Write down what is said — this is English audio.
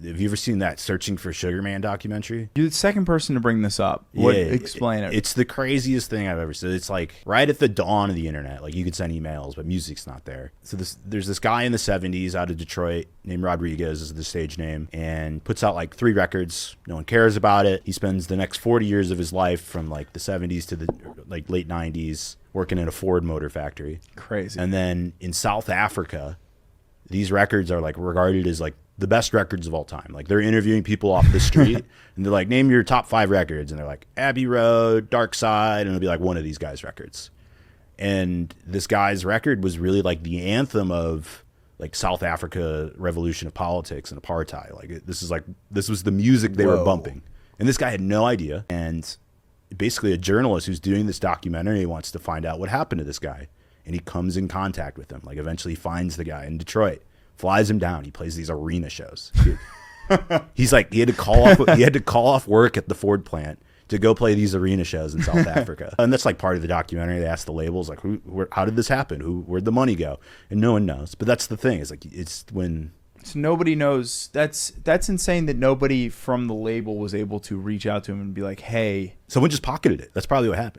Have you ever seen that Searching for Sugar Man documentary? You're the second person to bring this up. Explain it. It's the craziest thing I've ever seen. It's like right at the dawn of the internet. Like you could send emails, but music's not there. So there's this guy in the 70s out of Detroit named Rodriguez is the stage name, and puts out like 3 records. No one cares about it. He spends the next 40 years of his life from like the 70s to the like late 90s working in a Ford motor factory. Crazy. And then in South Africa, these records are like regarded as like the best records of all time. Like they're interviewing people off the street and they're like, name your top 5 records. And they're like Abbey Road, Dark Side. And it'll be like one of these guys' records. And this guy's record was really like the anthem of like South Africa revolution of politics and apartheid. Like this was the music they were bumping. And this guy had no idea. And basically a journalist who's doing this documentary wants to find out what happened to this guy. And he comes in contact with him. Like eventually finds the guy in Detroit. Flies him down. He plays these arena shows. He's like he had to call off work at the Ford plant to go play these arena shows in South Africa. And that's like part of the documentary. They ask the labels like, how did this happen? Where'd the money go? And no one knows. But that's the thing. It's like it's when. So nobody knows. That's insane that nobody from the label was able to reach out to him and be like, hey. Someone just pocketed it. That's probably what happened.